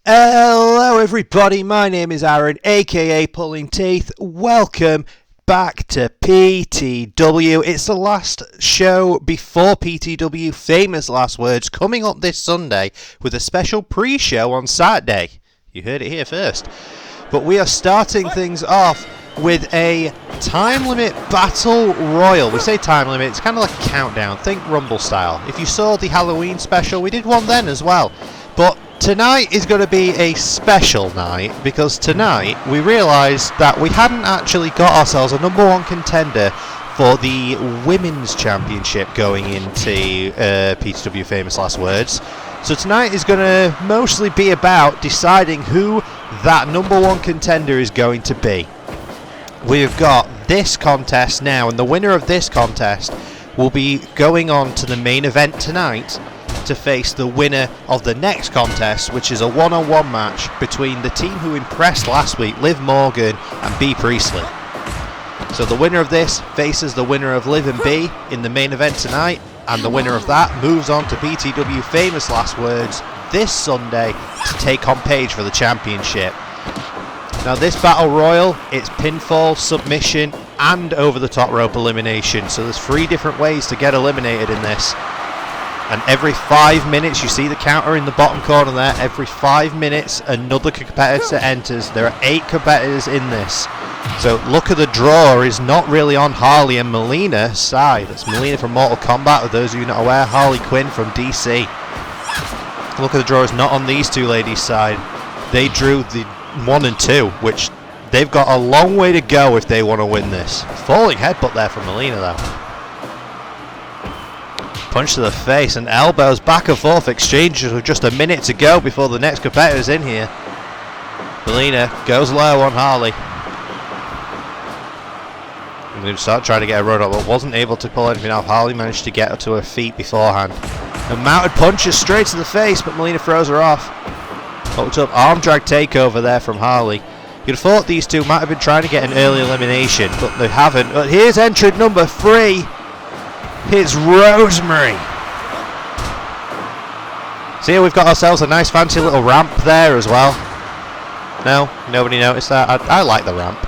Hello everybody, my name is Aaron, aka Pulling Teeth. Welcome back to PTW. It's the last show before PTW Famous Last Words, coming up this Sunday with a special pre-show on Saturday. You heard it here first. But we are starting things off with a time limit battle royal. We say time limit, it's kind of like a countdown. Think Rumble style. If you saw the Halloween special, we did one then as well. But tonight is going to be a special night because tonight we realised that we hadn't actually got ourselves a number one contender for the Women's Championship going into PTW Famous Last Words. So tonight is going to mostly be about deciding who that number one contender is going to be. We've got this contest now, and the winner of this contest will be going on to the main event tonight to face the winner of the next contest, which is a one-on-one match between the team who impressed last week, Liv Morgan and Bea Priestley. So the winner of this faces the winner of Liv and Bea in the main event tonight, and the winner of that moves on to PTW Famous Last Words this Sunday to take on Paige for the championship. Now this battle royal, it's pinfall, submission and over the top rope elimination, so there's 3 different ways to get eliminated in this. And every 5 minutes, you see the counter in the bottom corner there, every 5 minutes another competitor enters. There are 8 competitors in this. So look at the draw is not really on Harley and Mileena's side. That's Mileena from Mortal Kombat, for those of you not aware, Harley Quinn from DC. Look at the draw is not on these two ladies' side. They drew the 1 and 2, which they've got a long way to go if they want to win this. Falling headbutt there from Mileena though. Punch to the face and elbows back and forth exchanges with just a minute to go before the next competitor's in here. Mileena goes low on Harley. I'm going to start trying to get a run up, but wasn't able to pull anything off. Harley managed to get her to her feet beforehand. A mounted punches straight to the face, but Mileena throws her off. Hooked up arm drag takeover there from Harley. You'd have thought these two might have been trying to get an early elimination, but they haven't. But here's entrant number 3. It's Rosemary. So here we've got ourselves a nice fancy little ramp there as well. No, nobody noticed that. I like the ramp.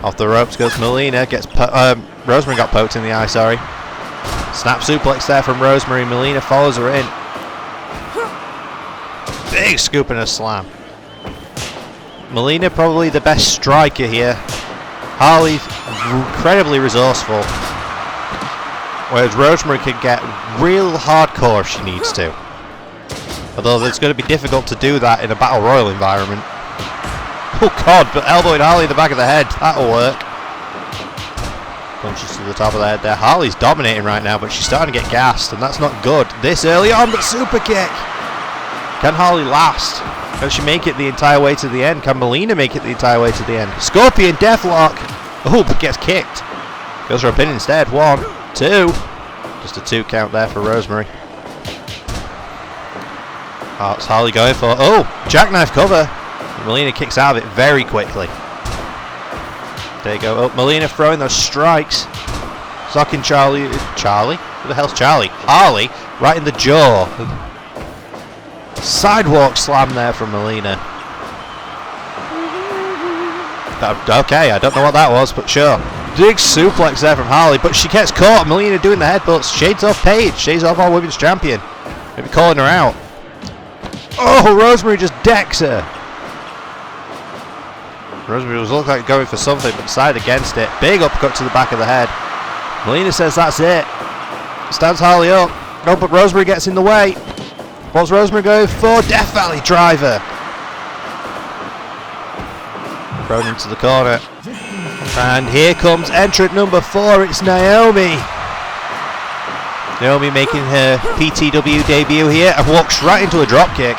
Off the ropes goes Mileena. Rosemary got poked in the eye, sorry. Snap suplex there from Rosemary. Mileena follows her in. Big scoop and a slam. Mileena probably the best striker here. Harley's incredibly resourceful. Whereas Rosemary can get real hardcore if she needs to. Although it's going to be difficult to do that in a battle royal environment. Oh god, but elbowing Harley in the back of the head, that'll work. Punches to the top of the head there. Harley's dominating right now, but she's starting to get gassed, and that's not good. This early on, but super kick. Can Harley last? Can she make it the entire way to the end? Can Mileena make it the entire way to the end? Scorpion Deathlock. Oh, but gets kicked. Goes for a pin instead. 1, 2. Just a 2 count there for Rosemary. What's Harley going for? Oh, jackknife cover. Mileena kicks out of it very quickly. There you go. Oh, Mileena throwing those strikes. Socking Charlie. Who the hell's Charlie? Harley right in the jaw. Sidewalk slam there from Mileena. Okay, I don't know what that was, but sure. Big suplex there from Harley, but she gets caught. Mileena doing the headbutts. Shades off Paige. Shades off our women's champion. Maybe calling her out. Oh, Rosemary just decks her. Rosemary was looking like going for something, but decided against it. Big uppercut to the back of the head. Mileena says that's it. Stands Harley up. Oh, but Rosemary gets in the way. What's Rosemary going for? Death Valley driver. Thrown into the corner. And here comes entrant number 4. It's Naomi. Naomi making her PTW debut here and walks right into a dropkick.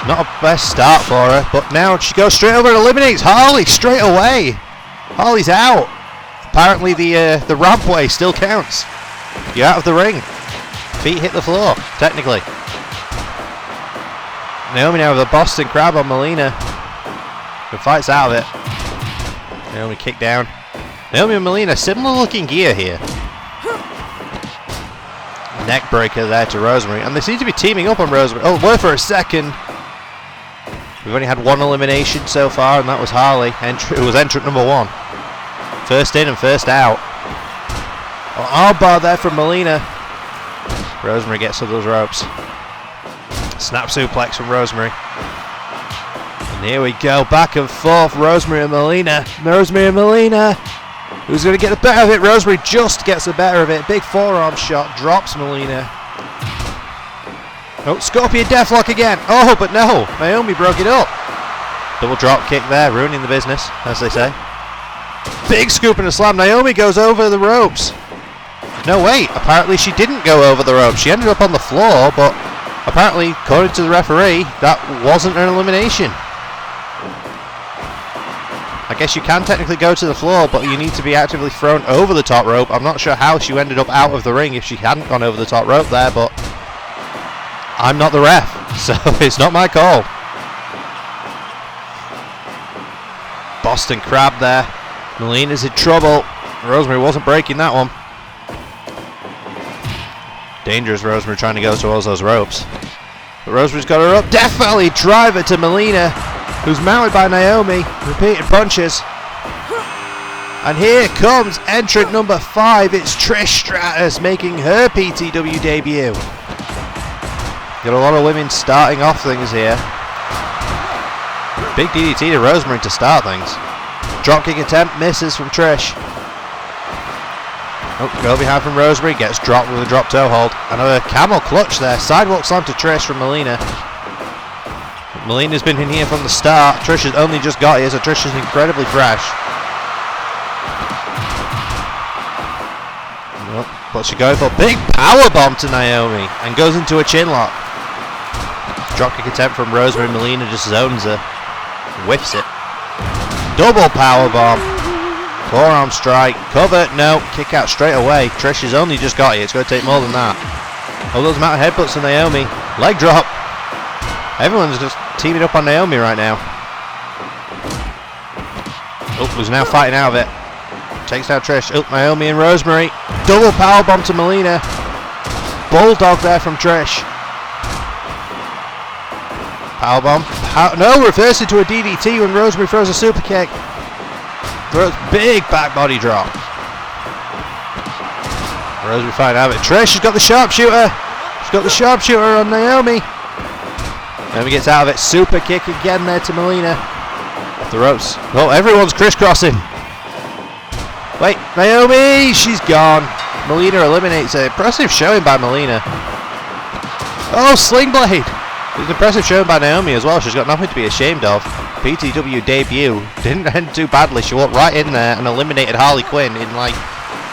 Not a best start for her, but now she goes straight over and eliminates Harley straight away. Harley's out. Apparently the rampway still counts. You're out of the ring. Feet hit the floor, technically. Naomi now with a Boston Crab on Mileena. Who fights out of it. Naomi kicked down. Naomi and Mileena, similar looking gear here. Neck breaker there to Rosemary. And they seem to be teaming up on Rosemary. Oh, were for a second. We've only had one elimination so far, and that was Harley, who was entrant number 1. First in and first out. Armbar there from Mileena. Rosemary gets to those ropes. Snap suplex from Rosemary. And here we go, back and forth, Rosemary and Mileena. Rosemary and Mileena. Who's going to get the better of it? Rosemary just gets the better of it. Big forearm shot, drops Mileena. Oh, Scorpion Deathlock again. Oh, but no, Naomi broke it up. Double drop kick there, ruining the business, as they say. Big scoop and a slam. Naomi goes over the ropes. No, wait, apparently she didn't go over the ropes. She ended up on the floor, but apparently, according to the referee, that wasn't an elimination. I guess you can technically go to the floor, but you need to be actively thrown over the top rope. I'm not sure how she ended up out of the ring if she hadn't gone over the top rope there, but I'm not the ref, so it's not my call. Boston Crab there. Mileena's in trouble. Rosemary wasn't breaking that one. Dangerous Rosemary trying to go towards those ropes. But Rosemary's got her up. Death Valley driver to Mileena, who's mounted by Naomi. Repeated punches. And here comes entrant number 5. It's Trish Stratus making her PTW debut. Got a lot of women starting off things here. Big DDT to Rosemary to start things. Dropkick attempt misses from Trish. Oh, go behind from Rosemary, gets dropped with a drop toe hold. Another camel clutch there. Sidewalk slam to Trish from Mileena. Meleena's been in here from the start. Trish has only just got here, so Trish is incredibly fresh. Oh, what's she going for? Big power bomb to Naomi and goes into a chin lock. Dropkick attempt from Rosemary. Mileena just zones her. Whiffs it. Double power bomb. Forearm strike. Cover. No. Kick out straight away. Trish has only just got here. It's going to take more than that. Oh, those amount of headbutts to Naomi. Leg drop. Everyone's just teaming up on Naomi right now. Oh, who's now fighting out of it. Takes down Trish. Oh, Naomi and Rosemary. Double power bomb to Mileena. Bulldog there from Trish. Powerbomb. No, reverse into a DDT when Rosemary throws a super kick. Throws big back body drop. Rosemary fighting out of it. Trish has got the sharpshooter. She's got the sharpshooter on Naomi. Naomi gets out of it. Super kick again there to Mileena. Off the ropes. Oh, everyone's crisscrossing. Wait, Naomi! She's gone. Mileena eliminates it. Impressive showing by Mileena. Oh, Sling Blade. It's an impressive showing by Naomi as well. She's got nothing to be ashamed of. PTW debut. Didn't end too badly. She walked right in there and eliminated Harley Quinn in like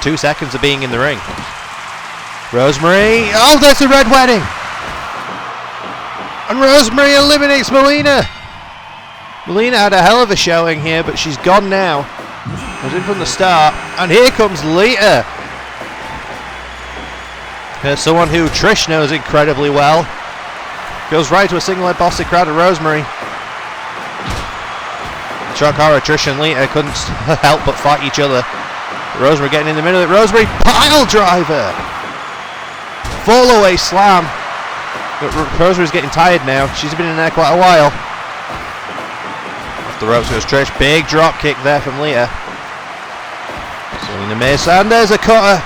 2 seconds of being in the ring. Rosemary. Oh, there's the Red Wedding. And Rosemary eliminates Mileena. Mileena had a hell of a showing here, but she's gone now. Was in from the start. And here comes Lita. There's someone who Trish knows incredibly well. Goes right to a single leg Boston Crab to Rosemary. Shock horror, Trish and Lita couldn't help but fight each other. Rosemary getting in the middle of it. Rosemary pile driver. Fall away slam. But Rosemary's getting tired now. She's been in there quite a while. Off the ropes goes Trish. Big drop kick there from Lita. Selena miss. And there's a cutter.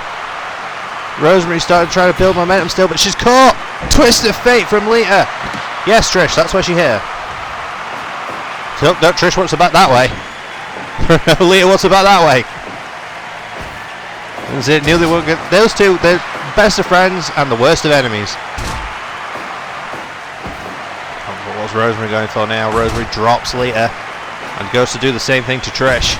Rosemary started trying to build momentum still, but she's caught. Twist of fate from Lita. Yes, Trish, that's why she's here. So, no, Trish wants to back that way. Lita wants to back that way. That's it, knew they were good. Those two, they're best of friends and the worst of enemies. What's Rosemary going for now? Rosemary drops Lita and goes to do the same thing to Trish.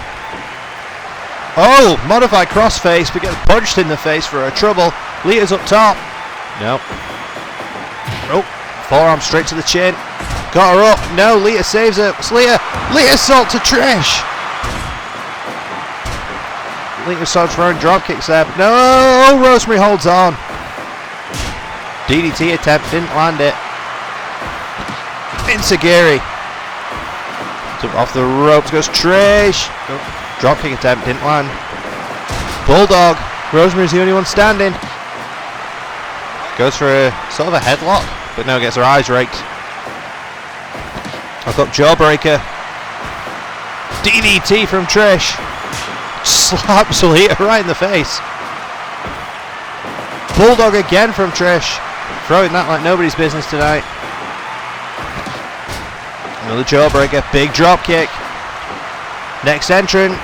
Oh, modified crossface, but gets punched in the face for her trouble. Lita's up top. No. Oh, forearm straight to the chin. Got her up. No, Lita saves her. It's Lita. Lita assault to Trish. Lita starts throwing drop kicks there. No, Rosemary holds on. DDT attempt, didn't land it. Insagiri. Off the ropes goes Trish. Dropkick attempt, didn't land. Bulldog. Rosemary's the only one standing. Goes for a sort of a headlock, but no, gets her eyes raked. I've got Jawbreaker. DDT from Trish. Slaps Lita right in the face. Bulldog again from Trish. Throwing that like nobody's business tonight. Another Jawbreaker. Big drop kick. Next entrant.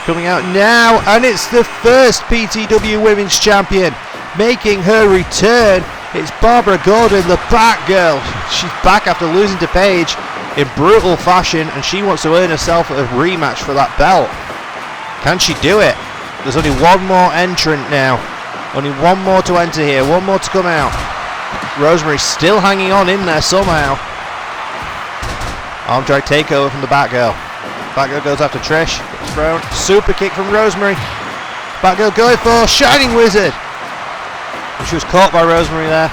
Coming out now. And it's the first PTW Women's Champion. Making her return. It's Barbara Gordon, the Batgirl. She's back after losing to Paige in brutal fashion, and she wants to earn herself a rematch for that belt. Can she do it? There's only one more entrant now. Only one more to enter here, one more to come out. Rosemary still hanging on in there somehow. Arm drag takeover from the Batgirl. Batgirl goes after Trish. Gets thrown. Super kick from Rosemary. Batgirl going for Shining Wizard. She was caught by Rosemary there.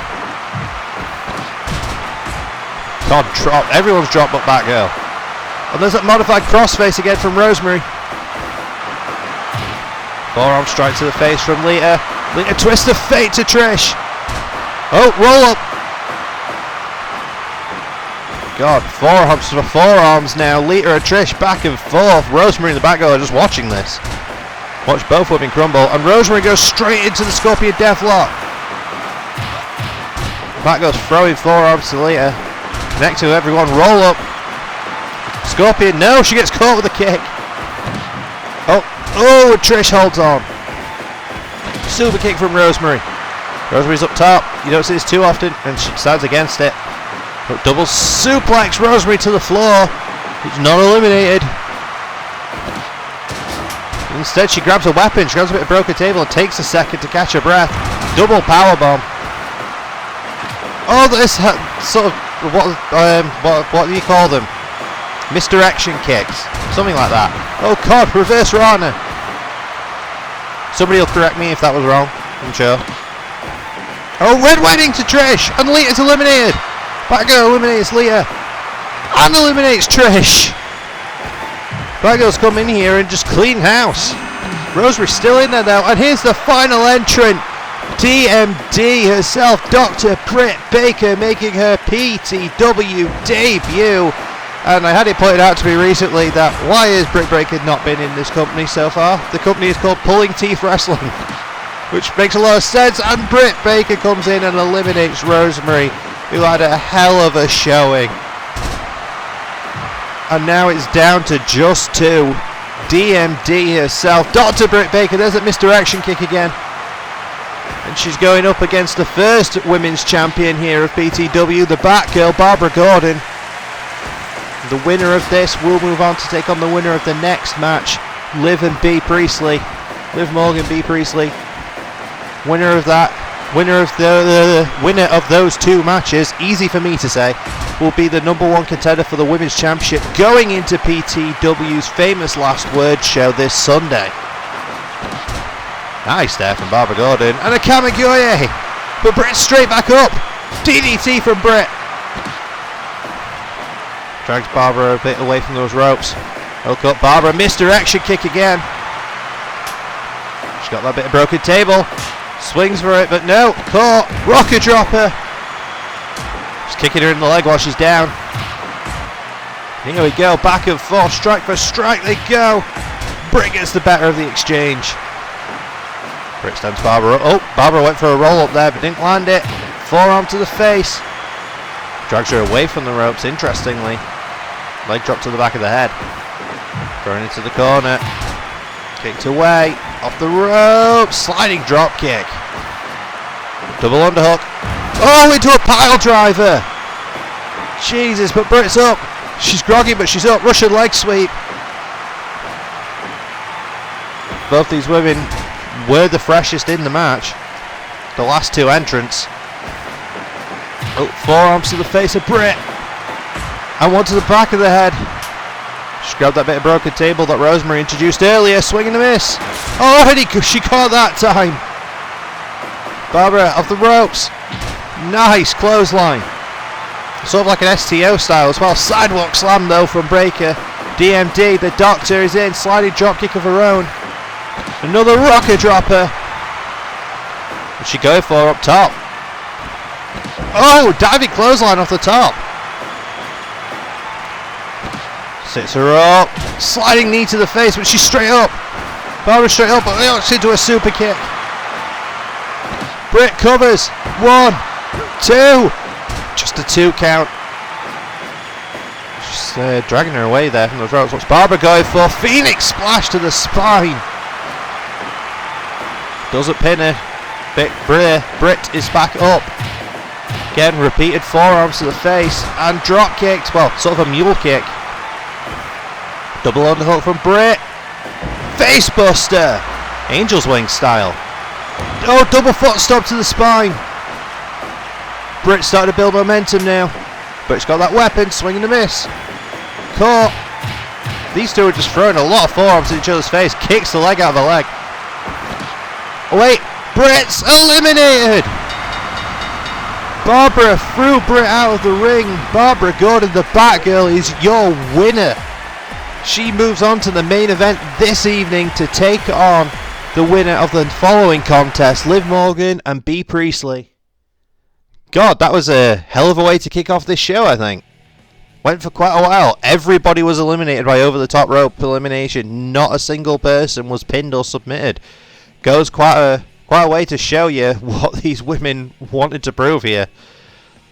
God, drop. Everyone's dropped but Batgirl. And there's that modified crossface again from Rosemary. Forearm strike to the face from Lita. Lita twist of fate to Trish. Oh, roll up. God, forearms for forearms now. Lita and Trish back and forth. Rosemary and the Batgirl are just watching this. Watch both women crumble. And Rosemary goes straight into the Scorpion Deathlock. Batgirl's throwing forearms to Lita. Connect to everyone. Roll up. Scorpion. No, she gets caught with a kick. Oh, Trish holds on. Super kick from Rosemary. Rosemary's up top. You don't see this too often, and she stands against it. But double suplex Rosemary to the floor. It's not eliminated. Instead, she grabs a weapon. She grabs a bit of broken table and takes a second to catch her breath. Double powerbomb. Oh, this sort of what do you call them? Misdirection kicks, something like that. Oh God, reverse Rana. Somebody will correct me if that was wrong. I'm sure. Oh, Red Wedding to Trish, and Lita's eliminated. Batgirl eliminates Lita, and eliminates Trish. Batgirl's come in here and just clean house. Rosemary's still in there though, and here's the final entrant. DMD herself, Dr. Britt Baker, making her PTW debut. And I had it pointed out to me recently that why has Britt Baker not been in this company so far? The company is called Pulling Teeth Wrestling, which makes a lot of sense. And Britt Baker comes in and eliminates Rosemary, who had a hell of a showing. And now it's down to just two. DMD herself, Dr. Britt Baker. There's that misdirection kick again. And she's going up against the first women's champion here of PTW, the Batgirl, Barbara Gordon. The winner of this will move on to take on the winner of the next match, Liv and Bea Priestley. Liv Morgan, Bea Priestley. Winner of that, winner of the winner of those two matches, easy for me to say, will be the #1 contender for the Women's Championship going into PTW's famous Last Word show this Sunday. Nice there from Barbara Gordon. And a Kamigoye. But Britt straight back up. DDT from Britt. Drags Barbara a bit away from those ropes. Hook up Barbara. Misdirection kick again. She's got that bit of broken table. Swings for it, but no. Caught. Rocket dropper. Just kicking her in the leg while she's down. Here we go. Back and forth. Strike for strike they go. Britt gets the better of the exchange. Britt stands Barbara up. Oh, Barbara went for a roll up there but didn't land it. Forearm to the face. Drags her away from the ropes, interestingly. Leg drop to the back of the head. Thrown into the corner. Kicked away. Off the rope. Sliding drop kick. Double underhook. Oh, into a pile driver. Jesus, but Britt's up. She's groggy, but she's up. Russian leg sweep. Both these women were the freshest in the match. The last two entrants. Oh, forearms to the face of Britt. And one to the back of the head. She grabbed that bit of broken table that Rosemary introduced earlier. Swing and a miss. Oh, she caught that time. Barbara off the ropes. Nice clothesline. Sort of like an STO style as well. Sidewalk slam though from Breaker. DMD, the Doctor is in. Sliding dropkick of her own. Another rocker dropper. What's she going for up top? Oh, diving clothesline off the top. Sits her up. Sliding knee to the face, but she's straight up. Barbara straight up, but knocks into a super kick. Britt covers. 1, 2. Just a 2 count. Just dragging her away there from the ropes. What's Barbara going for? Phoenix splash to the spine. Doesn't pin her. Britt is back up. Again, repeated forearms to the face and drop kicked. Well, sort of a mule kick. Double underhook from Britt. Face buster. Angel's wing style. Oh, double foot stop to the spine. Britt's starting to build momentum now. Britt's got that weapon, swing and a miss. Caught. These two are just throwing a lot of forearms in each other's face. Kicks the leg out of the leg. Oh wait, Britt's eliminated. Barbara threw Britt out of the ring. Barbara Gordon, the Batgirl, is your winner. She moves on to the main event this evening to take on the winner of the following contest, Liv Morgan and Bea Priestley. God, that was a hell of a way to kick off this show, I think. Went for quite a while. Everybody was eliminated by over the top rope elimination. Not a single person was pinned or submitted. Goes quite a way to show you what these women wanted to prove here.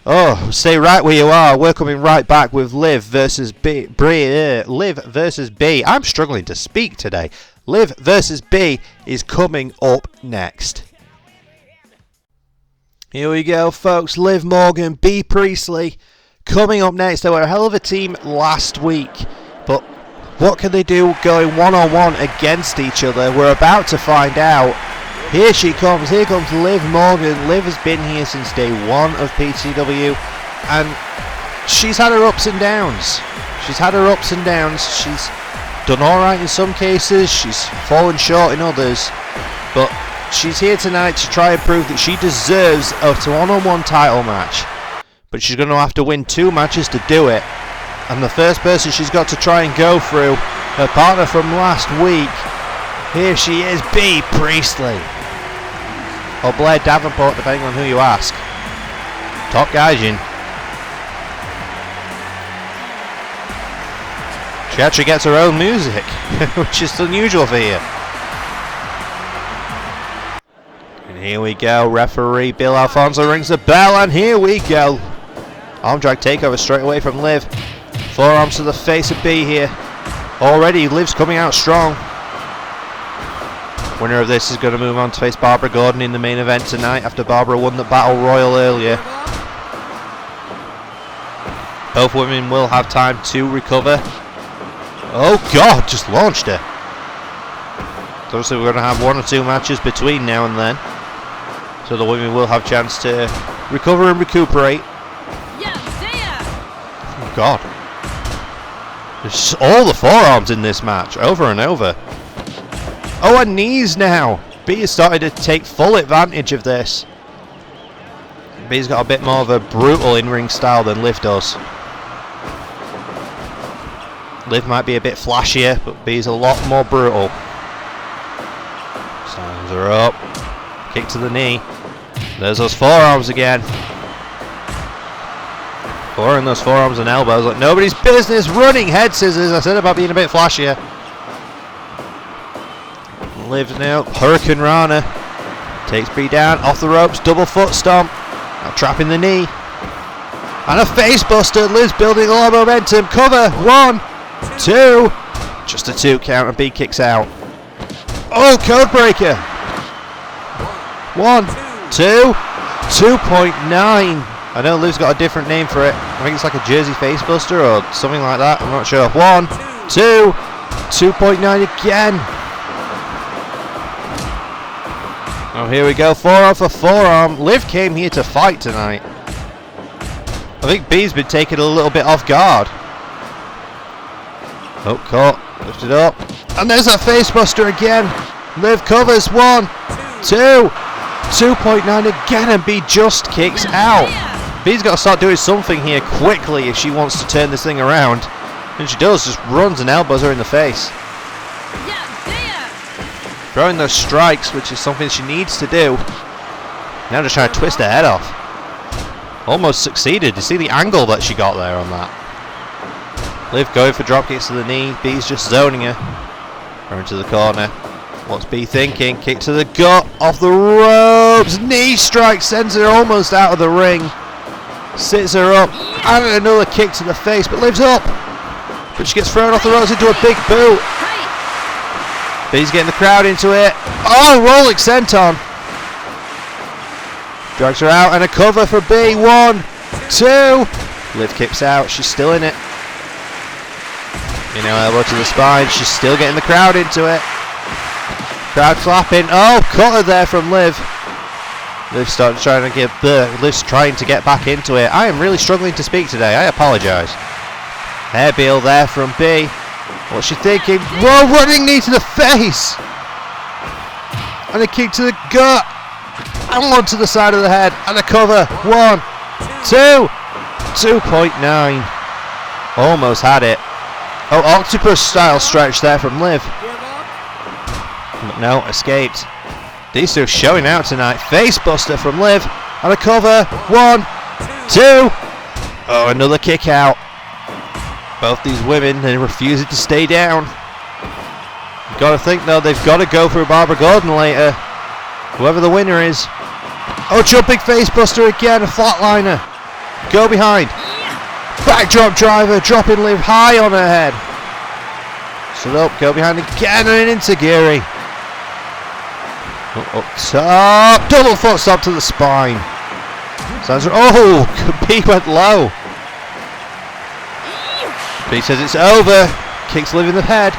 Oh, stay right where you are. We're coming right back with Liv versus Bea. Liv versus Bea. I'm struggling to speak today. Liv versus Bea is coming up next. Here we go, folks. Liv Morgan, Bea Priestley coming up next. They were a hell of a team last week, but what can they do going one-on-one against each other? We're about to find out. Here she comes. Here comes Liv Morgan. Liv has been here since day one of PCW, and she's had her ups and downs. She's done alright in some cases. She's fallen short in others, but she's here tonight to try and prove that she deserves a one-on-one title match. But she's going to have to win 2 matches to do it. And the first person she's got to try and go through, her partner from last week. Here she is, Bea Priestley. Or Blair Davenport, depending on who you ask. Top Gaijin. She actually gets her own music, which is unusual for you. And here we go, referee Bill Alfonso rings the bell, and here we go. Arm drag takeover straight away from Liv. Forearms to the face of Bea here. Already Liv's coming out strong. Winner of this is going to move on to face Barbara Gordon in the main event tonight after Barbara won the Battle Royal earlier. Both women will have time to recover. Oh God, just launched her. So obviously we're going to have 1 or 2 matches between now and then. So the women will have a chance to recover and recuperate. Oh God. There's all the forearms in this match, over and over. Oh, and knees now. Bea has started to take full advantage of this. Bea's got a bit more of a brutal in-ring style than Liv does. Liv might be a bit flashier, but Bea's a lot more brutal. Stands her up. Kick to the knee. There's those forearms again. Pouring those forearms and elbows like nobody's business. Running head scissors. I said about being a bit flashier. Liv now. Hurricane Rana. Takes Bea down. Off the ropes. Double foot stomp. Now trapping the knee. And a face buster. Liv's building a lot of momentum. Cover. 1, 2. Just a 2 count and Bea kicks out. Oh, code breaker. 1, 2. 2.9. I know Liv's got a different name for it. I think it's like a Jersey face buster or something like that. I'm not sure. 1, 2. 2.9 again. Oh, here we go. Forearm for forearm. Liv came here to fight tonight. I think Bea's been taken a little bit off guard. Oh, caught. Lifted up. And there's that face buster again. Liv covers. 1, 2. 2.9 again, and Bea just kicks out. Bea's got to start doing something here quickly if she wants to turn this thing around. And she does, just runs and elbows her in the face. Throwing those strikes, which is something she needs to do. Now just trying to twist her head off. Almost succeeded. You see the angle that she got there on that. Liv going for drop kicks to the knee. Bea's just zoning her. Her into the corner. What's Bea thinking? Kick to the gut, off the ropes. Knee strike sends her almost out of the ring. Sits her up, and another kick to the face, but Liv's up. But she gets thrown off the ropes into a big boot. Bea's getting the crowd into it. Oh, rolling senton. Drags her out, and a cover for Bea. 1, 2. Liv kicks out, she's still in it. You know, elbow to the spine, she's still getting the crowd into it. Crowd clapping. Oh, cutter there from Liv. Liv's trying to get back into it. I am really struggling to speak today. I apologise. Hairbeal there from Bea. What's she thinking? Whoa, running knee to the face. And a kick to the gut. And one to the side of the head. And a cover. 1, 2. 2.9. Almost had it. Oh, octopus style stretch there from Liv. But no, escaped. These two showing out tonight. Face buster from Liv. And a cover. 1, 2. Oh, another kick out. Both these women, they're refusing to stay down. You've got to think though, they've got to go through Barbara Gordon later. Whoever the winner is. Oh, jumping face buster again. A flatliner. Go behind. Backdrop driver, dropping Liv high on her head. Sit up, go behind again, and into Giri. Up top, double foot stop to the spine. Oh, Bea went low. Bea says it's over. Kicks Liv in the head.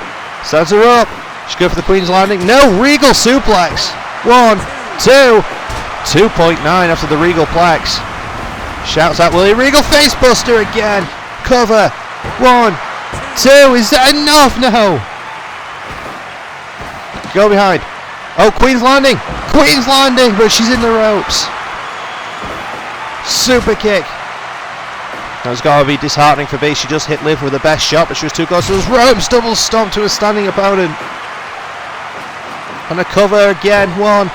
Stands her up. She goes for the Queen's Landing. No, Regal suplex. 1, 2. 2.9 after the Regal plex. Shouts out Willie Regal, facebuster again. Cover. 1, 2. Is that enough? No. Go behind. Oh, Queen's Landing. Queen's Landing, but she's in the ropes. Super kick. That's got to be disheartening for Bea. She just hit Liv with the best shot, but she was too close to those ropes. Double stomp to a standing opponent. And a cover again. 1,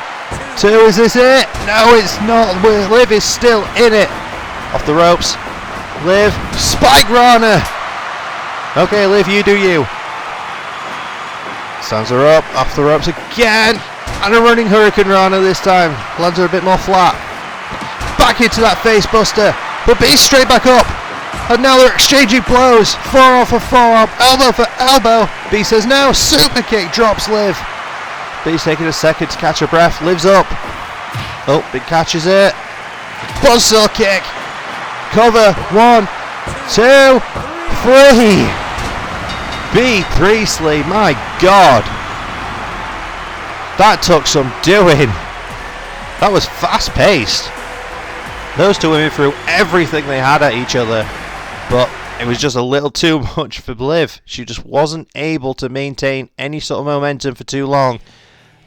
2. Is this it? No, it's not. Liv is still in it. Off the ropes. Liv. Spike Rana. Okay, Liv, you do you. Stands her up. Off the ropes again. And a running Hurricane Rana this time. Lands her a bit more flat. Back into that face buster. But Bea's straight back up. And now they're exchanging blows. Forearm for forearm. Elbow for elbow. Bea says no. Super kick drops Liv. Bea's taking a second to catch her breath. Liv's up. Oh, Bea catches it. Buzzsaw kick. Cover. 1, 2, 3. Bea Priestley. My God. That took some doing. That was fast paced. Those two women threw everything they had at each other. But it was just a little too much for Liv. She just wasn't able to maintain any sort of momentum for too long.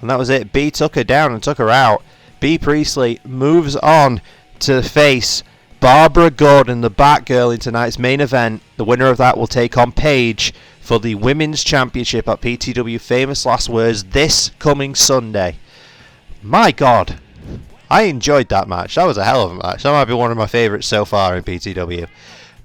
And that was it. Bea took her down and took her out. Bea Priestley moves on to face Barbara Gordon, the Batgirl, in tonight's main event. The winner of that will take on Paige for the Women's Championship at PTW Famous Last Words this coming Sunday. My God. I enjoyed that match. That was a hell of a match. That might be one of my favourites so far in PTW.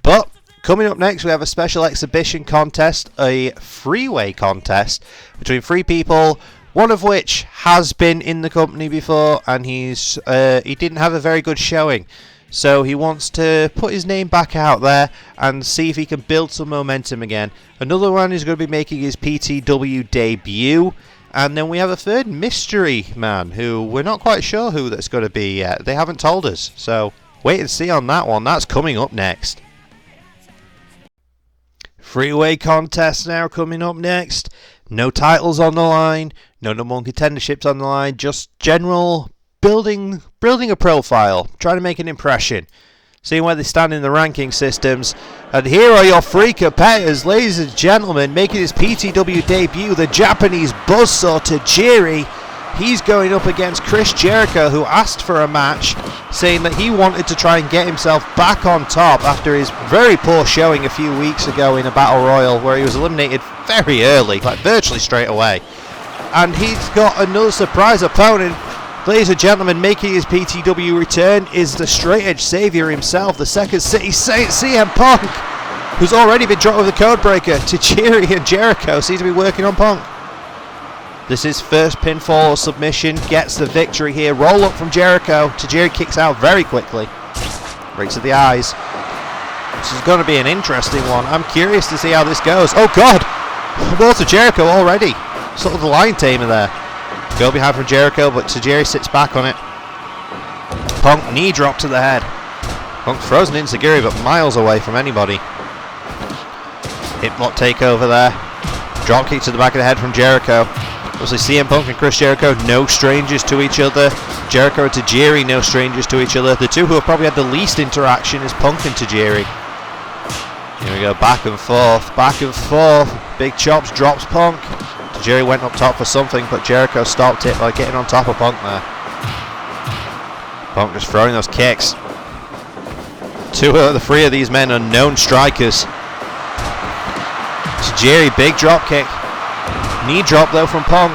But coming up next, we have a special exhibition contest, a freeway contest between 3 people, one of which has been in the company before, and he didn't have a very good showing. So he wants to put his name back out there and see if he can build some momentum again. Another one is going to be making his PTW debut. And then we have a third mystery man who we're not quite sure who that's going to be yet. They haven't told us. So wait and see on that one. That's coming up next. Freeway contest now coming up next. No titles on the line. No number 1 contenderships on the line. Just general building a profile. Trying to make an impression. Seeing where they stand in the ranking systems. And here are your 3 competitors, ladies and gentlemen, making his PTW debut, the Japanese buzzsaw Tajiri. He's going up against Chris Jericho, who asked for a match, saying that he wanted to try and get himself back on top after his very poor showing a few weeks ago in a Battle Royal, where he was eliminated very early, like virtually straight away. And he's got another surprise opponent. Ladies and gentlemen, making his PTW return is the straight edge savior himself, the Second City Saint, CM Punk. who's already been dropped with the code breaker. Tajiri and Jericho seem to be working on Punk. This is first pinfall or submission, gets the victory here. Roll up from Jericho. Tajiri kicks out very quickly. Right to the eyes. This is going to be an interesting one. I'm curious to see how this goes. Oh God! Ball to Jericho already. Sort of the line tamer there. Go behind from Jericho, but Tajiri sits back on it. Punk knee drop to the head. Punk throws an enziguri, but miles away from anybody. Hip block takeover there. Drop kick to the back of the head from Jericho. Obviously CM Punk and Chris Jericho, no strangers to each other. Jericho and Tajiri, no strangers to each other. The two who have probably had the least interaction is Punk and Tajiri. Here we go, back and forth, back and forth. Big chops, drops Punk. Tajiri went up top for something, but Jericho stopped it by getting on top of Punk there. Punk just throwing those kicks. Two out of the three of these men are known strikers. Tajiri, big drop kick. Knee drop though from Punk.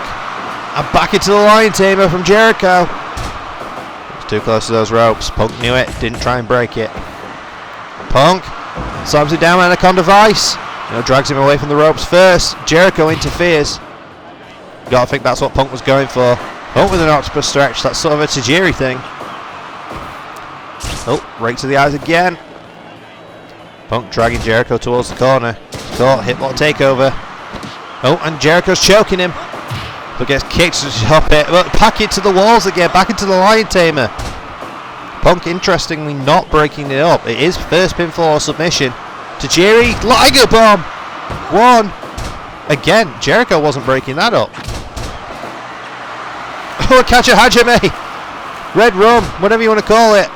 And back into the lion tamer from Jericho. It's too close to those ropes. Punk knew it, didn't try and break it. Punk slams it down, Anaconda Vice. Drags him away from the ropes first. Jericho interferes. Gotta think that's what Punk was going for. Punk with an octopus stretch, that's sort of a Tajiri thing. Oh, right to the eyes again. Punk dragging Jericho towards the corner. Caught, hip lock takeover. Oh, and Jericho's choking him. But gets kicked to stop it. But back into the walls again, back into the lion tamer. Punk, interestingly, not breaking it up. It is first pinfall or submission. Tajiri, Liger Bomb! One. Again, Jericho wasn't breaking that up. Oh, catch a Hajime! Red Rum, whatever you want to call it.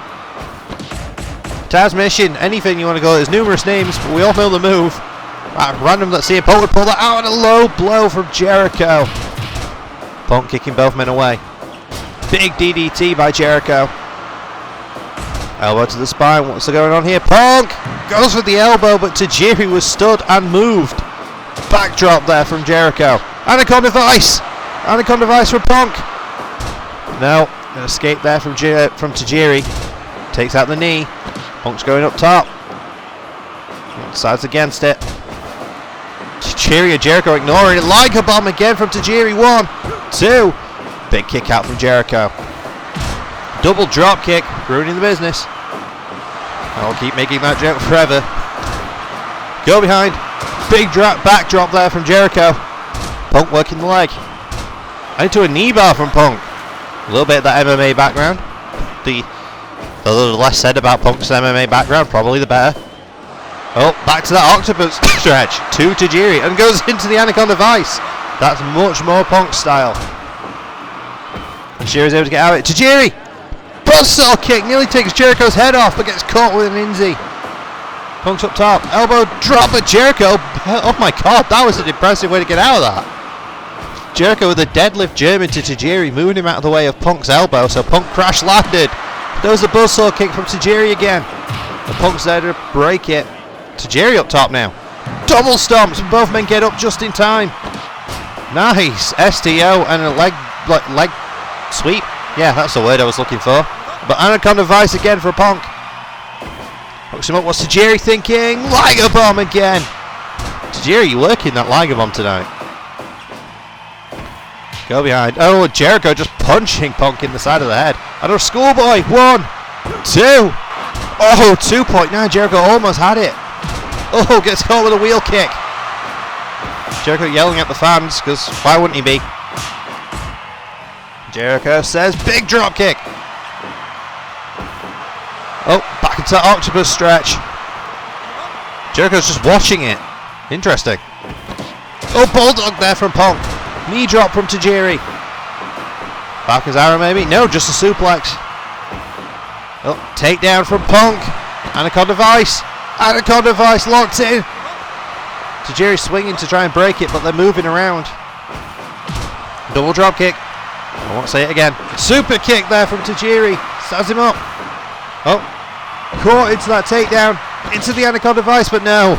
Taz Mission, anything you want to call it. There's numerous names, but we all know the move. Random that CM Punk would pull that out, and a low blow from Jericho. Punk kicking both men away. Big DDT by Jericho. Elbow to the spine. What's going on here? Punk goes for the elbow, but Tajiri was stood and moved. Backdrop there from Jericho. Anaconda Vice. Anaconda Vice from Punk. No, an escape there from Tajiri. Takes out the knee. Punk's going up top. Sides against it. Tajiri and Jericho ignoring it. Liger Bomb again from Tajiri. 1, 2. Big kick out from Jericho. Double drop kick, ruining the business. I'll keep making that joke forever. Go behind. Big backdrop there from Jericho. Punk working the leg. Into a knee bar from Punk. A little bit of that MMA background. The little less said about Punk's MMA background, probably the better. Oh, back to that octopus stretch. To Tajiri and goes into the Anaconda Vice. That's much more Punk style. And Tajiri's able to get out of it. Tajiri! Buzzsaw kick nearly takes Jericho's head off, but gets caught with an Inzi. Punk's up top. Elbow drop at Jericho. Oh my God, that was an impressive way to get out of that. Jericho with a deadlift German to Tajiri, moving him out of the way of Punk's elbow, so Punk crash landed. There was a buzzsaw kick from Tajiri again. The Punk's there to break it. Tajiri up top now. Double stomps, and both men get up just in time. Nice STO and a leg sweep. Yeah, that's the word I was looking for. But Anaconda Vice again for Punk. Hooks him up. What's Tajiri thinking? Liger Bomb again. Tajiri, you working that Liger Bomb tonight? Go behind. Oh, Jericho just punching Punk in the side of the head. And a schoolboy. 1, 2. Oh, 2.9. Jericho almost had it. Oh, gets caught with a wheel kick. Jericho yelling at the fans, because why wouldn't he be? Jericho says, big drop kick. Oh, back into that octopus stretch. Jericho's just watching it. Interesting. Oh, bulldog there from Punk. Knee drop from Tajiri. Back as arrow maybe? No, just a suplex. Oh, takedown from Punk. Anaconda Vice. Anaconda Vice locked in. Tajiri swinging to try and break it, but they're moving around. Double drop kick. I won't say it again. Super kick there from Tajiri. Stands him up. Oh. Caught into that takedown. Into the Anaconda Vice, but no.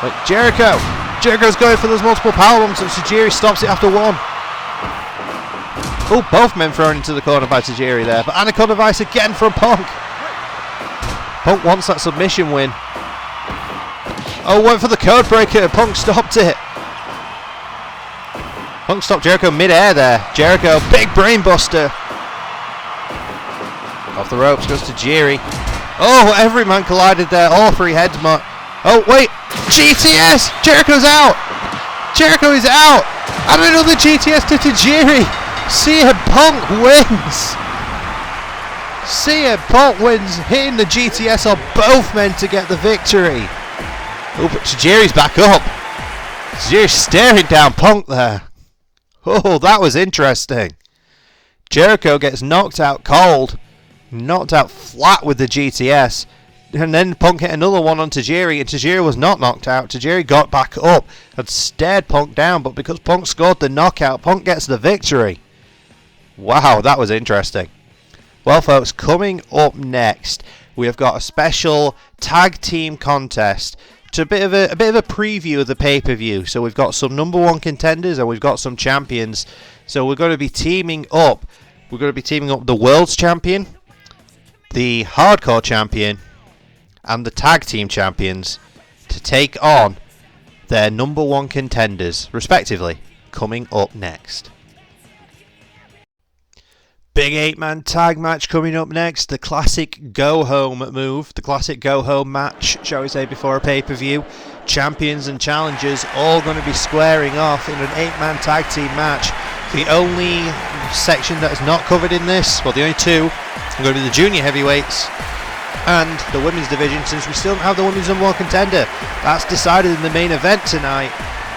But Jericho's going for those multiple powerbombs, and Tajiri stops it after 1. Oh, both men thrown into the corner by Tajiri there. But Anaconda Vice again from Punk. Punk wants that submission win. Oh, went for the code breaker. Punk stopped it. Punk stopped Jericho mid-air there. Jericho, big brain buster. Off the ropes, goes to Tajiri. Oh, every man collided there. All three heads. Oh, wait. GTS! Jericho's out! Jericho is out! And another GTS to Tajiri. CM Punk wins. CM Punk wins, hitting the GTS on both men to get the victory. Oh, but Tajiri's back up. Tajiri's staring down Punk there. Oh, that was interesting. Jericho gets knocked out cold. Knocked out flat with the GTS. And then Punk hit another one on Tajiri, and Tajiri was not knocked out. Tajiri got back up and stared Punk down, but because Punk scored the knockout, Punk gets the victory. Wow, that was interesting. Well, folks, coming up next, we have got a special tag team contest. It's a bit of a preview of the pay-per-view. So we've got some number one contenders and we've got some champions. So we're going to be teaming up. We're going to be teaming up the World's Champion, the Hardcore Champion, and the Tag Team Champions to take on their number one contenders, respectively, coming up next. Big 8-man tag match coming up next. The classic go-home move. The classic go-home match, shall we say, before a pay-per-view. Champions and challengers all going to be squaring off in an 8-man tag team match. The only section that is not covered in this, well, the only two, are going to be the junior heavyweights and the women's division, since we still don't have the women's number one contender. That's decided in the main event tonight.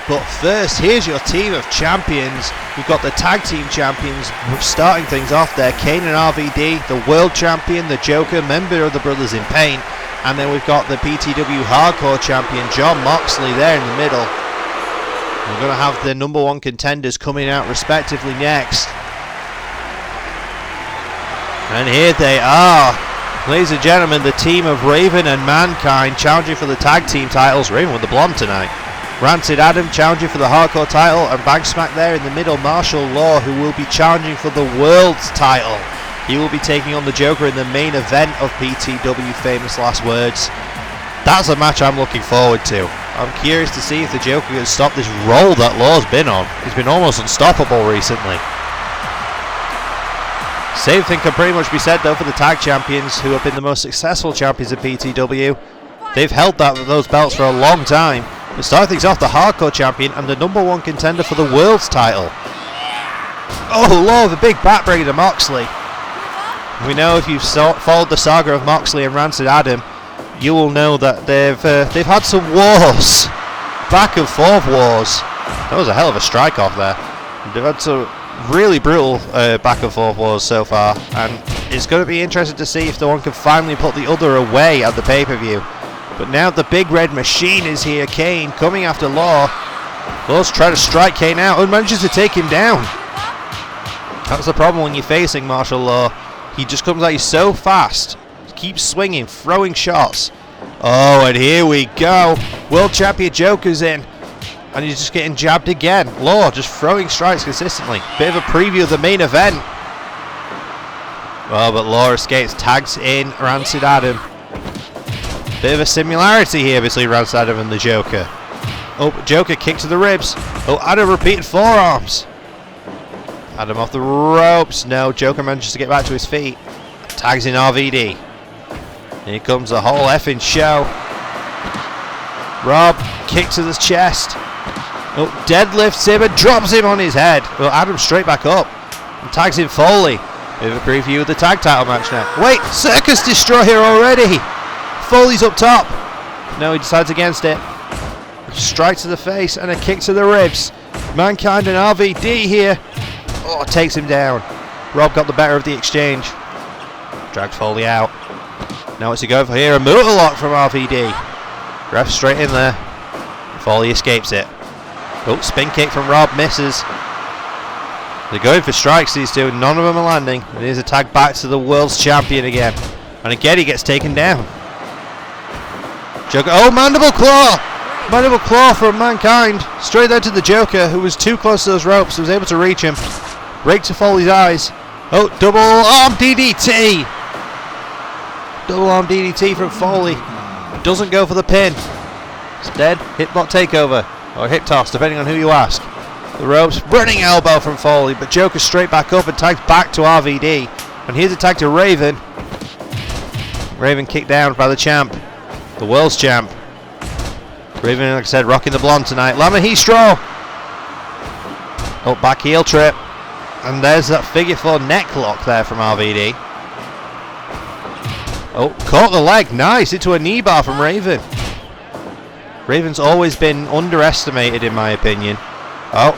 But first, here's your team of champions. We've got the tag team champions starting things off there. Kane and RVD, the world champion, the Joker, member of the Brothers in Pain. And then we've got the PTW hardcore champion, John Moxley, there in the middle. We're going to have the number one contenders coming out respectively next. And here they are. Ladies and gentlemen, the team of Raven and Mankind challenging for the tag team titles. Raven with the blonde tonight. Rancid Adam challenging for the hardcore title, and bang smack there in the middle, Martial Law, who will be challenging for the world's title. He will be taking on the Joker in the main event of PTW Famous Last Words. That's a match I'm looking forward to. I'm curious to see if the Joker can stop this roll that Law's been on. He's been almost unstoppable recently. Same thing can pretty much be said though for the tag champions, who have been the most successful champions of PTW. They've held those belts for a long time. We start things off, the hardcore champion and the number one contender for the world's title. Oh Lord, the big backbreaker to Moxley. We know if you've followed the saga of Moxley and Rancid Adam, you will know that they've had some wars, back and forth wars. That was a hell of a strike off there. They've had some really brutal back and forth wars so far, and it's going to be interesting to see if the one can finally put the other away at the pay-per-view. But now the big red machine is here. Kane coming after Law. Law's trying to strike Kane out and manages to take him down. That's the problem when you're facing Martial Law. He just comes at you so fast. Keeps swinging, throwing shots. Oh, and here we go. World Champion Joker's in. And he's just getting jabbed again. Law just throwing strikes consistently. Bit of a preview of the main event. Well, but Law escapes, tags in Rancid Adam. Bit of a similarity here between Rancid Adam and the Joker. Oh, Joker kick to the ribs. Oh, Adam repeated forearms. Adam off the ropes. No, Joker manages to get back to his feet. Tags in RVD. Here comes the whole effing show. Rob, kick to the chest. Oh, deadlifts him and drops him on his head. Well, Adam straight back up. And tags in Foley. Bit of a preview of the tag title match now. Wait, Circus Destroyer already. Foley's up top. No, he decides against it. Strike to the face and a kick to the ribs. Mankind and RVD here. Oh, takes him down. Rob got the better of the exchange. Dragged Foley out. Now what's he going for here? A motor lock from RVD. Ref straight in there. Foley escapes it. Oh, spin kick from Rob, misses. They're going for strikes, these two. None of them are landing. And here's a tag back to the world's champion again. And again he gets taken down. Joker. Oh, mandible claw! Mandible claw from Mankind. Straight there to the Joker, who was too close to those ropes. Was able to reach him. Rake to Foley's eyes. Oh, double arm DDT. Double arm DDT from Foley. Doesn't go for the pin. Instead, hip block takeover, or hip toss, depending on who you ask. The ropes, running elbow from Foley, but Joker straight back up and tags back to RVD. And here's a tag to Raven. Raven kicked down by the champ, the world's champ. Raven, like I said, rocking the blonde tonight. Lamahistro. Oh, back heel trip. And there's that figure 4 neck lock there from RVD. Oh, caught the leg. Nice. Into a knee bar from Raven. Raven's always been underestimated, in my opinion. Oh,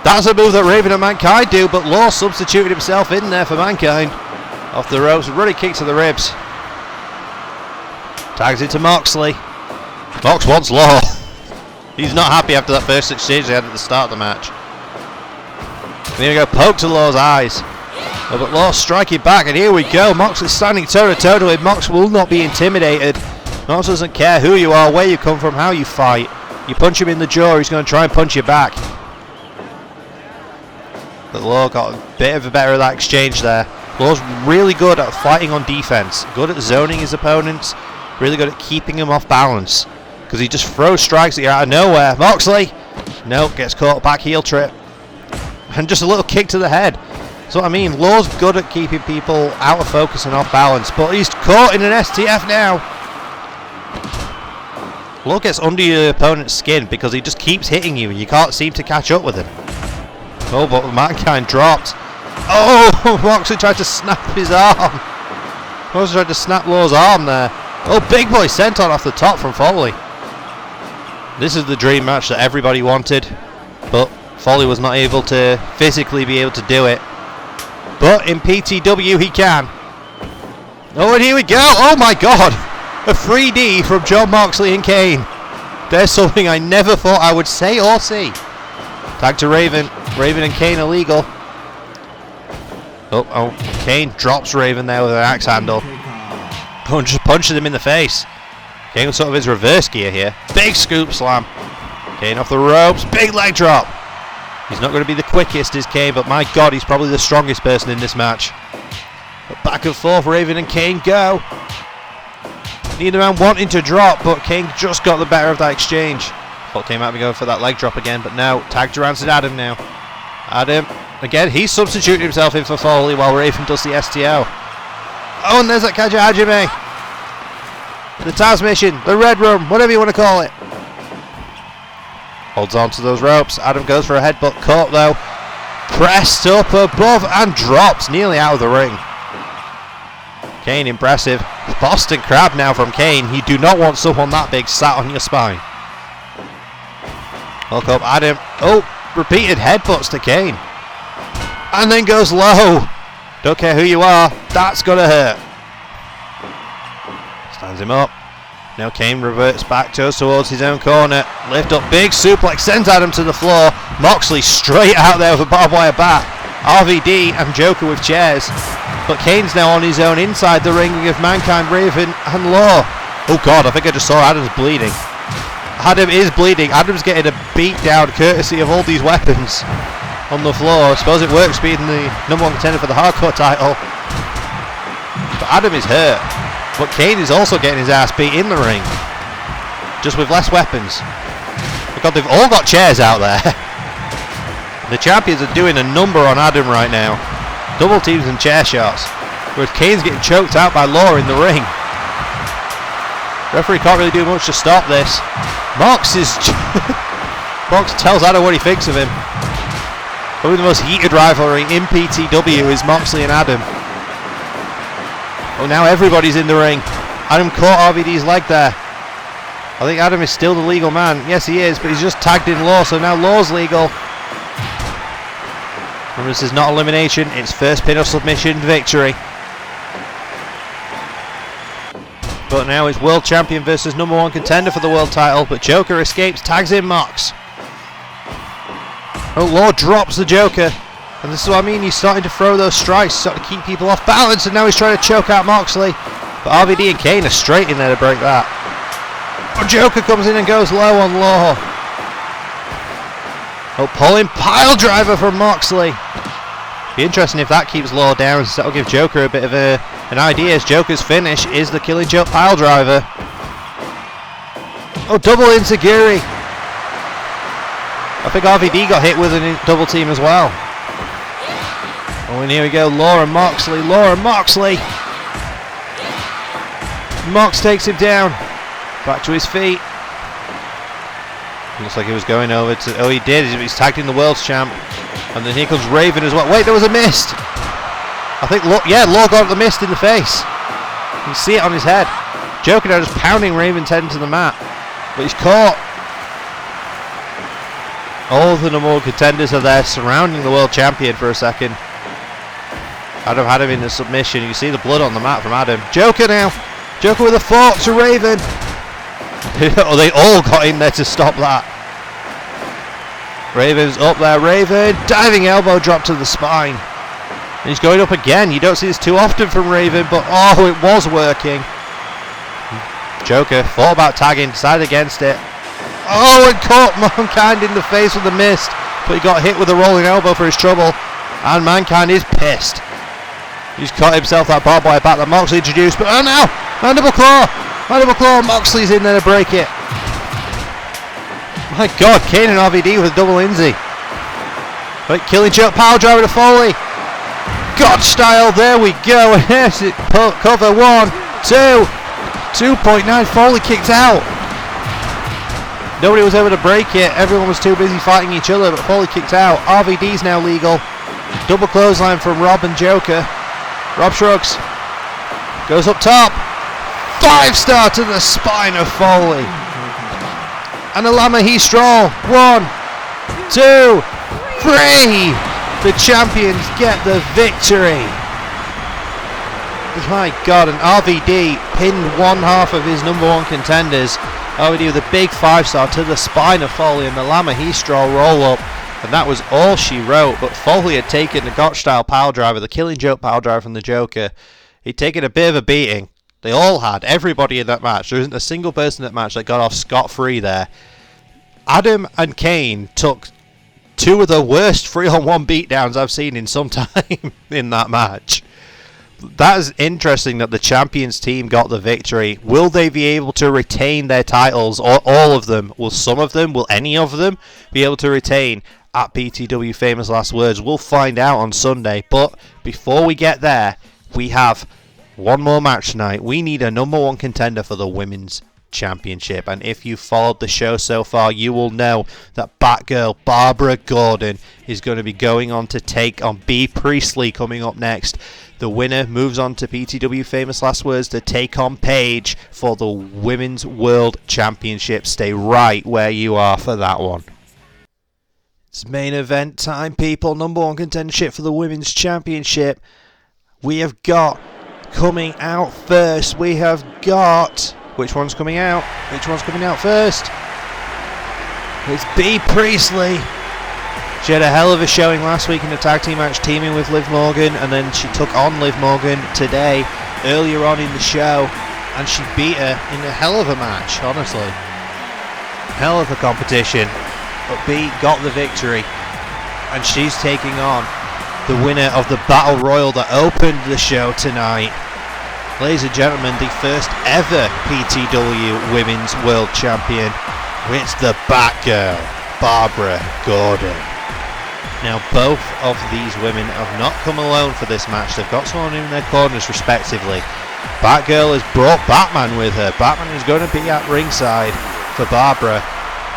that's a move that Raven and Mankind do, but Law substituted himself in there for Mankind. Off the ropes, running kick to the ribs. Tags into Moxley. Mox wants Law. He's not happy after that first exchange they had at the start of the match. And here we go, poke to Law's eyes. Oh, but Law striking back, and here we go. Mox is standing toe-to-toe to him. Mox will not be intimidated. Mox doesn't care who you are, where you come from, how you fight. You punch him in the jaw, he's going to try and punch you back. But Law got a bit of a better of that exchange there. Law's really good at fighting on defense, good at zoning his opponents, really good at keeping him off balance, because he just throws strikes at you out of nowhere. Moxley, nope, gets caught, back heel trip, and just a little kick to the head. That's what I mean. Law's good at keeping people out of focus and off balance, but he's caught in an STF now. Law gets under your opponent's skin because he just keeps hitting you and you can't seem to catch up with him. Oh, but Mankind dropped. Oh, Moxley tried to snap his arm. Moxley tried to snap Law's arm there. Oh, big boy senton off the top from Foley. This is the dream match that everybody wanted, but Foley was not able to physically be able to do it. But in PTW he can. Oh, and here we go. Oh my god. A 3D from Jon Moxley and Kane. There's something I never thought I would say or see. Tag to Raven. Raven and Kane illegal. Oh, Kane drops Raven there with an axe handle. Just punches him in the face. Kane was sort of his reverse gear here. Big scoop slam. Kane off the ropes. Big leg drop. He's not going to be the quickest, is Kane, but my god, he's probably the strongest person in this match. But back and forth, Raven and Kane go. Neither man wanting to drop, but Kane just got the better of that exchange. Thought Kane might be going for that leg drop again, but no. Tag to Rancid Adam now. Adam, again, he's substituted himself in for Foley while Raven does the STO. Oh, and there's that Kaja Hajime. The Taz mission, the Red Room, whatever you want to call it. Holds on to those ropes. Adam goes for a headbutt, caught though. Pressed up above and dropped nearly out of the ring. Kane impressive. Boston Crab now from Kane. You do not want someone that big sat on your spine. Look up, Adam. Oh, repeated headbutts to Kane. And then goes low. Don't care who you are, that's gonna hurt. Stands him up. Now Kane reverts back towards his own corner. Lift up, big suplex, sends Adam to the floor. Moxley straight out there with a barbed wire bat. RVD and Joker with chairs. But Kane's now on his own inside the ring of Mankind, Raven and Law. Oh god, I think I just saw Adam's bleeding. Adam is bleeding. Adam's getting a beat down courtesy of all these weapons on the floor. I suppose it works being the #1 contender for the hardcore title. But Adam is hurt. But Kane is also getting his ass beat in the ring. Just with less weapons. Because they've all got chairs out there. The champions are doing a number on Adam right now. Double teams and chair shots. Whereas Kane's getting choked out by Law in the ring. Referee can't really do much to stop this. Mox tells Adam what he thinks of him. Probably the most heated rivalry in PTW is Moxley and Adam. Oh, now everybody's in the ring. Adam caught RVD's leg there. I think Adam is still the legal man. Yes, he is, but he's just tagged in Law, so now Law's legal. Remember, this is not elimination, it's first pin or submission victory. But now it's world champion versus #1 contender for the world title, but Joker escapes, tags in Mox. Oh, Law drops the Joker. And this is what I mean, he's starting to throw those strikes, starting to keep people off balance, and now he's trying to choke out Moxley. But RVD and Kane are straight in there to break that. But Joker comes in and goes low on Law. Oh, pulling pile driver from Moxley. Be interesting if that keeps Law down, so that'll give Joker a bit of an idea, as Joker's finish is the killing joke pile driver. Oh, double enziguri. I think RVD got hit with a double team as well. Oh, and here we go, Moxley. Mox takes him down. Back to his feet. Looks like he was going over to... Oh, he did. He's tagged in the World's Champ. And then here comes Raven as well. Wait, there was a mist. I think, Law got the mist in the face. You can see it on his head. Joker now just pounding Raven's head into the mat. But he's caught. All of the number one contenders are there surrounding the world champion for a second. Adam had him in the submission. You can see the blood on the mat from Adam. Joker now. Joker with a fork to Raven. Oh, they all got in there to stop that. Raven's up there. Raven, diving elbow drop to the spine. And he's going up again. You don't see this too often from Raven, but oh, it was working. Joker thought about tagging, decided against it. Oh, and caught Mankind in the face with the mist, but he got hit with a rolling elbow for his trouble, and Mankind is pissed. He's caught himself that barbed wire bat that Moxley introduced, but oh no! Mandible Claw! Moxley's in there to break it. My god, Kane and RVD with a double Inzy. Right, killing choke, power driver to Foley. God style, there we go. Yes, it cover 1, 2, 2.9. Foley kicked out. Nobody was able to break it. Everyone was too busy fighting each other, but Foley kicked out. RVD's now legal. Double clothesline from Rob and Joker. Rob shrugs. Goes up top. 5-star to the spine of Foley. And a Lamahi Stroll. 1, 2, 3. The champions get the victory. My god, and RVD pinned one half of his number one contenders. RVD with a big 5-star to the spine of Foley and the Lamahi Stroll roll up. And that was all she wrote. But Foley had taken the Gotch style power driver, the killing joke power driver from the Joker. He'd taken a bit of a beating. They all had, everybody in that match. There isn't a single person in that match that got off scot-free there. Adam and Kane took 2 of the worst 3-on-1 beatdowns I've seen in some time in that match. That is interesting that the champions team got the victory. Will they be able to retain their titles, or all of them? Will some of them, will any of them be able to retain at PTW Famous Last Words? We'll find out on Sunday. But before we get there, we have one more match tonight. We need a number one contender for the Women's Championship, and if you've followed the show so far, you will know that Batgirl Barbara Gordon is going to be going on to take on Bea Priestley coming up next. The winner moves on to PTW Famous Last Words to take on Paige for the Women's World Championship. Stay right where you are for that one. It's main event time, people. Number one contendership for the Women's Championship. We have got coming out first. We have got... Which one's coming out? Which one's coming out first? It's Bea Priestley. She had a hell of a showing last week in the tag team match, teaming with Liv Morgan, and then she took on Liv Morgan today, earlier on in the show, and she beat her in a hell of a match, honestly. Hell of a competition, but Bea got the victory, and she's taking on the winner of the Battle Royal that opened the show tonight. Ladies and gentlemen, the first ever PTW Women's World Champion. It's the Batgirl, Barbara Gordon. Now, both of these women have not come alone for this match. They've got someone in their corners, respectively. Batgirl has brought Batman with her. Batman is going to be at ringside for Barbara.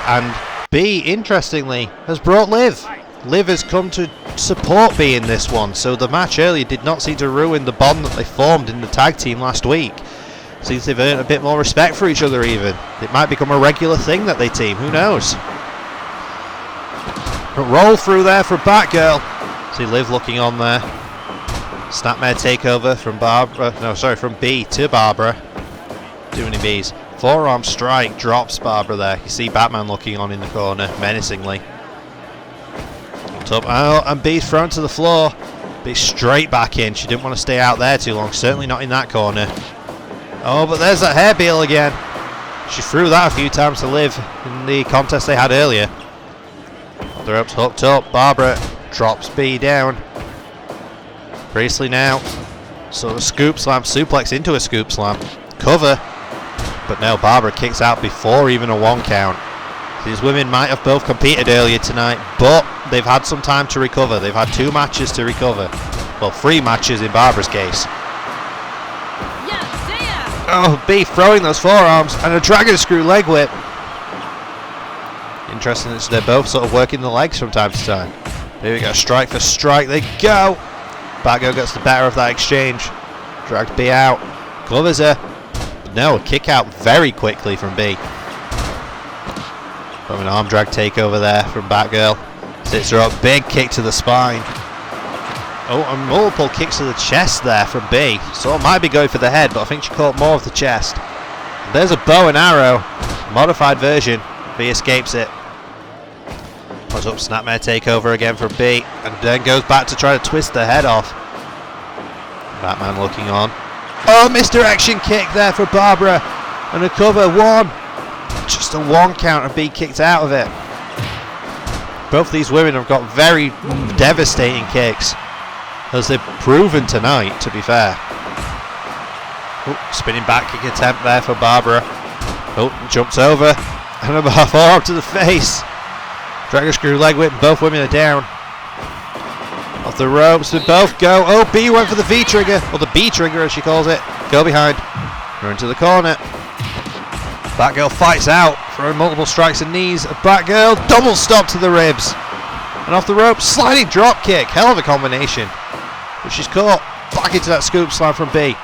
And Bea, interestingly, has brought Liv. Liv has come to support Bea in this one, so the match earlier did not seem to ruin the bond that they formed in the tag team last week. Seems they've earned a bit more respect for each other even. It might become a regular thing that they team, who knows? But roll through there for Batgirl. See Liv looking on there. Snapmare takeover from Bea to Barbara. Too many B's. Forearm strike drops Barbara there. You see Batman looking on in the corner, menacingly. Up out, and Bea's thrown to the floor. Bea straight back in. She didn't want to stay out there too long, certainly not in that corner. Oh, but there's that hairpeel again. She threw that a few times to Liv in the contest they had earlier. The ropes hooked up. Barbara drops Bea down. Priestley now. Sort of scoop slam, suplex into a scoop slam. Cover. But no, Barbara kicks out before even a 1 count. These women might have both competed earlier tonight, but they've had some time to recover. They've had 2 matches to recover. Well, 3 matches in Barbara's case. Oh, Bea throwing those forearms and a dragon screw leg whip. Interesting that they're both sort of working the legs from time to time. Here we go, strike for strike, they go. Batgirl gets the better of that exchange. Dragged Bea out, covers her. But no, a kick out very quickly from Bea. From an arm drag takeover there from Batgirl. Sits her up, big kick to the spine. Oh, and multiple kicks to the chest there from Bea. So it might be going for the head, but I think she caught more of the chest. There's a bow and arrow, modified version. Bea escapes it. What's up, snapmare takeover again from Bea, and then goes back to try to twist the head off. Batman looking on. Oh, misdirection kick there for Barbara, and a cover 1. Just a 1 count and Bea kicked out of it. Both these women have got very devastating kicks, as they've proven tonight, to be fair. Oh, spinning back kick attempt there for Barbara. Oh, jumps over, and a forearm to the face. Dragon screw leg whip, both women are down. Off the ropes, they both go. Oh, Bea went for the V trigger, or the B trigger as she calls it. Go behind, run to the corner. Batgirl fights out, throwing multiple strikes and knees. Batgirl, double stop to the ribs. And off the ropes, sliding drop kick. Hell of a combination. But she's caught. Back into that scoop slam from Bea.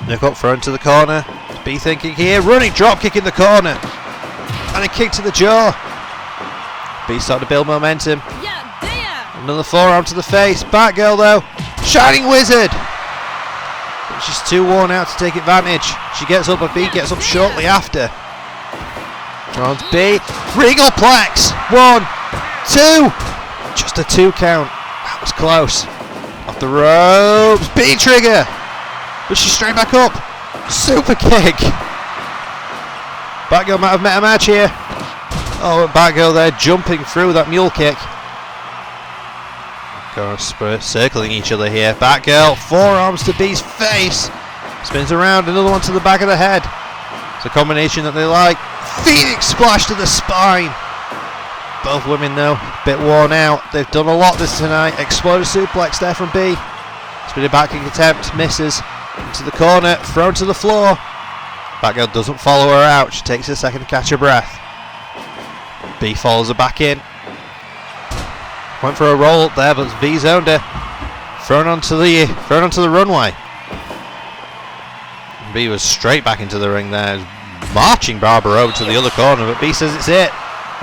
Look up front to the corner. Bea thinking here, running drop kick in the corner. And a kick to the jaw. Bea starting to build momentum. Another forearm to the face. Batgirl though, shining wizard. But she's too worn out to take advantage. She gets up, but Bea gets up shortly after. On Bea, Regalplex. 1, 2. Just a 2 count. That was close. Off the ropes, Bea trigger. But she's straight back up. Super kick. Batgirl might have met a match here. Oh, Batgirl there jumping through that mule kick. Circling each other here. Batgirl, forearms to Bea's face. Spins around, another one to the back of the head. It's a combination that they like. Phoenix splash to the spine. Both women though, a bit worn out. They've done a lot this tonight. Exploder suplex there from Bea. Spinning back kick attempt, misses. Into the corner, thrown to the floor. Batgirl doesn't follow her out. She takes a second to catch her breath. Bea follows her back in. Went for a roll up there, but Bea's owned her. Thrown onto the runway. Bea was straight back into the ring there, marching Barbara over to the other corner, but Bea says it's it.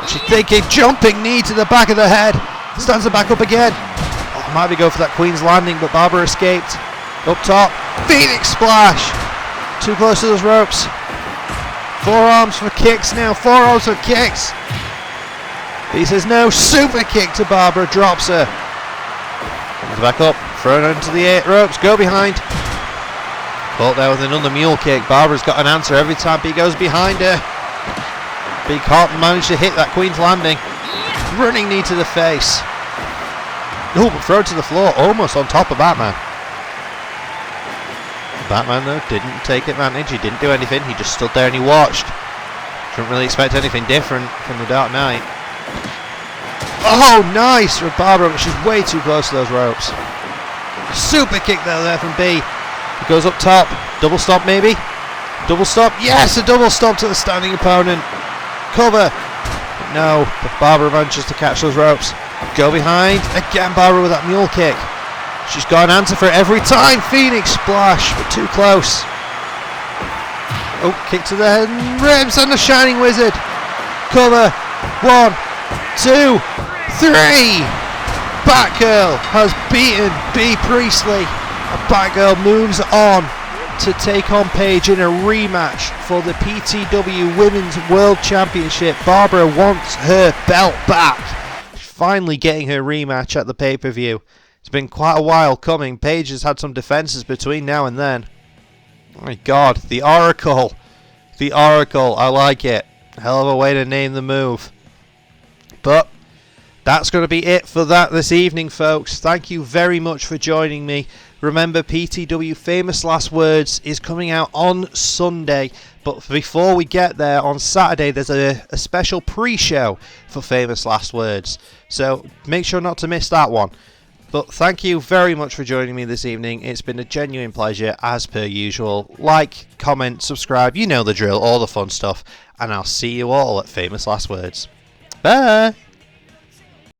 And she's thinking, jumping knee to the back of the head. Stands her back up again. Oh, might be going for that Queen's Landing, but Barbara escaped. Up top, Phoenix splash. Too close to those ropes. Forearms for kicks now, forearms for kicks. Bea says no, super kick to Barbara, drops her. Comes back up, thrown into the 8 ropes, go behind. Caught there with another mule kick. Barbara's got an answer every time Bea goes behind her. Bea can't manage to hit that Queen's Landing. Running knee to the face. Oh, but thrown to the floor, almost on top of Batman. Batman though didn't take advantage, he didn't do anything, he just stood there and he watched. Didn't really expect anything different from the Dark Knight. Oh, nice from Barbara, but she's way too close to those ropes. Super kick there from Bea. It goes up top, double stop maybe? Double stop, yes, a double stop to the standing opponent. Cover, but no, but Barbara manages to catch those ropes. Go behind, again Barbara with that mule kick. She's got an answer for it every time. Phoenix splash, but too close. Oh, kick to the head, ribs and the Shining Wizard. Cover, 1, 2, 3. Batgirl has beaten Bea Priestley. And Batgirl moves on to take on Paige in a rematch for the PTW Women's World Championship. Barbara wants her belt back. She's finally getting her rematch at the pay-per-view. It's been quite a while coming. Paige has had some defenses between now and then. Oh my god, the Oracle. The Oracle, I like it. Hell of a way to name the move. But that's going to be it for that this evening, folks. Thank you very much for joining me. Remember, PTW Famous Last Words is coming out on Sunday, but before we get there, on Saturday there's a special pre-show for Famous Last Words, so make sure not to miss that one. But thank you very much for joining me this evening. It's been a genuine pleasure, as per usual. Like, comment, subscribe, you know the drill, all the fun stuff, and I'll see you all at Famous Last Words. Bye!